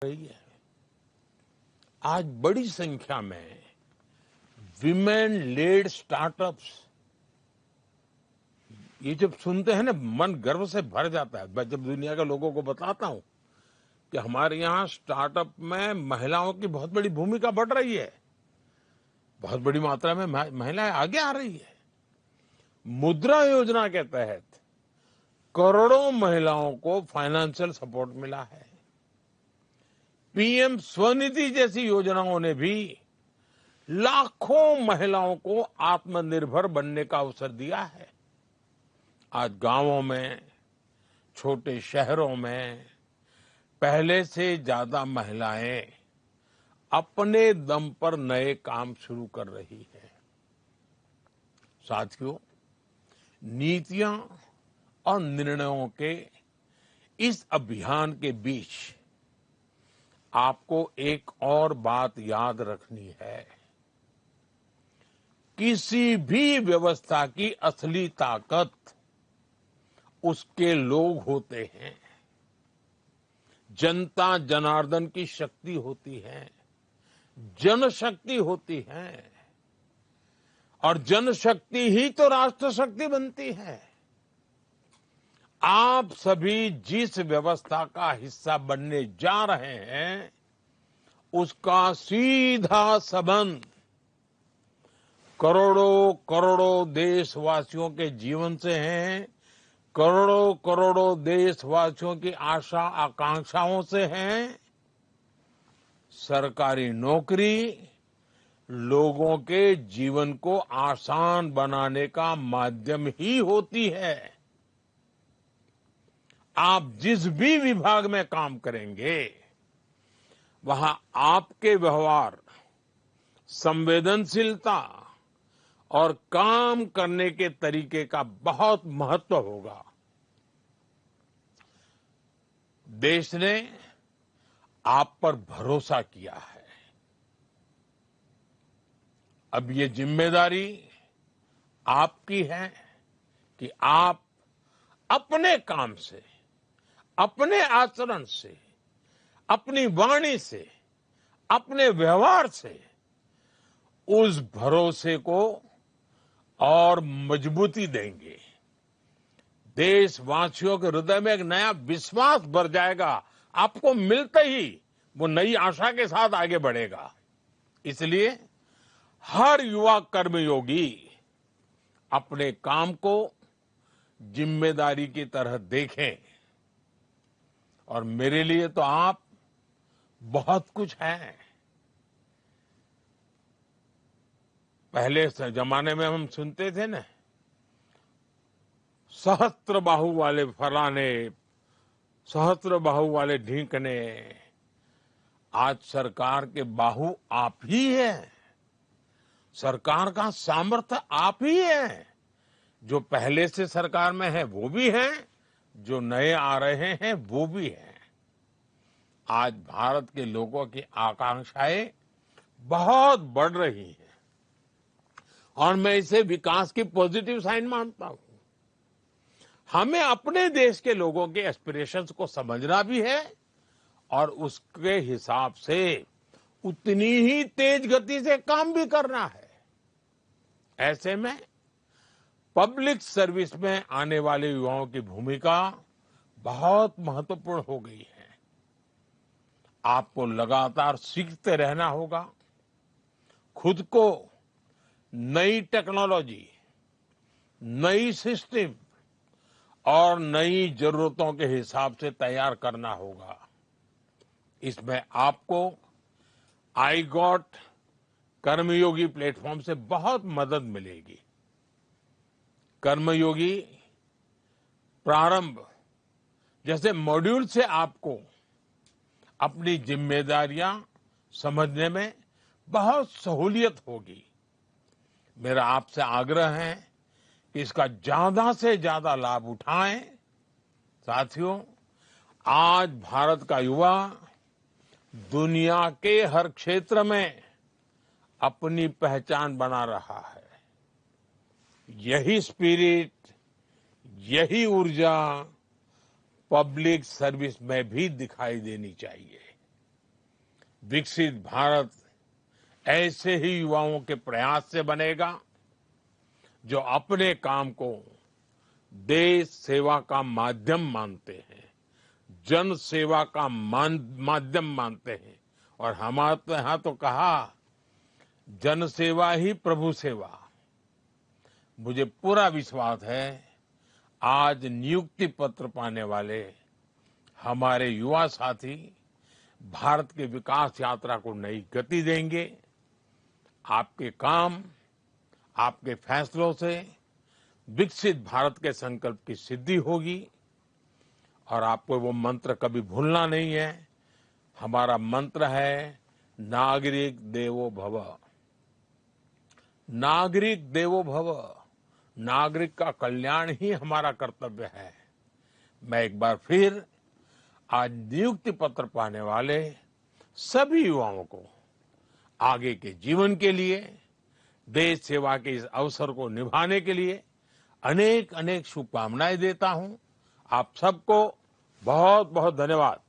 रही है। आज बड़ी संख्या में विमेन लेड स्टार्टअप्स, ये जब सुनते हैं ना मन गर्व से भर जाता है। मैं जब दुनिया के लोगों को बताता हूं कि हमारे यहाँ स्टार्टअप में महिलाओं की बहुत बड़ी भूमिका बढ़ रही है, बहुत बड़ी मात्रा में महिलाएं आगे आ रही है। मुद्रा योजना के तहत करोड़ों महिलाओं को फाइनेंशियल सपोर्ट मिला है। पीएम स्वनिधि जैसी योजनाओं ने भी लाखों महिलाओं को आत्मनिर्भर बनने का अवसर दिया है। आज गांवों में, छोटे शहरों में पहले से ज्यादा महिलाएं अपने दम पर नए काम शुरू कर रही हैं। साथियों, नीतियां और निर्णयों के इस अभियान के बीच आपको एक और बात याद रखनी है। किसी भी व्यवस्था की असली ताकत उसके लोग होते हैं। जनता जनार्दन की शक्ति होती है, जनशक्ति होती है, और जनशक्ति ही तो राष्ट्र शक्ति बनती है। आप सभी जिस व्यवस्था का हिस्सा बनने जा रहे हैं, उसका सीधा संबंध करोड़ों करोड़ों देशवासियों के जीवन से है, करोड़ों करोड़ों देशवासियों की आशा आकांक्षाओं से है। सरकारी नौकरी लोगों के जीवन को आसान बनाने का माध्यम ही होती है। आप जिस भी विभाग में काम करेंगे, वहां आपके व्यवहार, संवेदनशीलता और काम करने के तरीके का बहुत महत्व होगा। देश ने आप पर भरोसा किया है। अब ये जिम्मेदारी आपकी है कि आप अपने काम से, अपने आचरण से, अपनी वाणी से, अपने व्यवहार से उस भरोसे को और मजबूती देंगे। देशवासियों के हृदय में एक नया विश्वास भर जाएगा। आपको मिलते ही वो नई आशा के साथ आगे बढ़ेगा। इसलिए हर युवा कर्मयोगी अपने काम को जिम्मेदारी की तरह देखें। और मेरे लिए तो आप बहुत कुछ हैं। पहले जमाने में हम सुनते थे ना, सहस्त्र बाहु वाले फलाने, सहस्त्र बाहु वाले ढींकने। आज सरकार के बाहु आप ही हैं। सरकार का सामर्थ्य आप ही है। जो पहले से सरकार में है वो भी हैं, जो नए आ रहे हैं वो भी हैं। आज भारत के लोगों की आकांक्षाएं बहुत बढ़ रही हैं और मैं इसे विकास की पॉजिटिव साइन मानता हूं। हमें अपने देश के लोगों के एस्पिरेशंस को समझना भी है और उसके हिसाब से उतनी ही तेज गति से काम भी करना है। ऐसे में पब्लिक सर्विस में आने वाले युवाओं की भूमिका बहुत महत्वपूर्ण हो गई है। आपको लगातार सीखते रहना होगा, खुद को नई टेक्नोलॉजी, नई सिस्टम और नई जरूरतों के हिसाब से तैयार करना होगा। इसमें आपको iGOT कर्मयोगी प्लेटफॉर्म से बहुत मदद मिलेगी। कर्मयोगी प्रारंभ जैसे मॉड्यूल से आपको अपनी जिम्मेदारियां समझने में बहुत सहूलियत होगी। मेरा आपसे आग्रह है कि इसका ज्यादा से ज्यादा लाभ उठाएं। साथियों, आज भारत का युवा दुनिया के हर क्षेत्र में अपनी पहचान बना रहा है। यही स्पिरिट, यही ऊर्जा पब्लिक सर्विस में भी दिखाई देनी चाहिए। विकसित भारत ऐसे ही युवाओं के प्रयास से बनेगा जो अपने काम को देश सेवा का माध्यम मानते हैं, जन सेवा का माध्यम मानते हैं। और हमारे यहां तो कहा, जन सेवा ही प्रभु सेवा। मुझे पूरा विश्वास है आज नियुक्ति पत्र पाने वाले हमारे युवा साथी भारत के विकास यात्रा को नई गति देंगे। आपके काम, आपके फैसलों से विकसित भारत के संकल्प की सिद्धि होगी। और आपको वो मंत्र कभी भूलना नहीं है। हमारा मंत्र है, नागरिक देवो भव। नागरिक देवो भव। नागरिक का कल्याण ही हमारा कर्तव्य है। मैं एक बार फिर आज नियुक्ति पत्र पाने वाले सभी युवाओं को आगे के जीवन के लिए, देश सेवा के इस अवसर को निभाने के लिए अनेक अनेक शुभकामनाएं देता हूं। आप सबको बहुत बहुत धन्यवाद।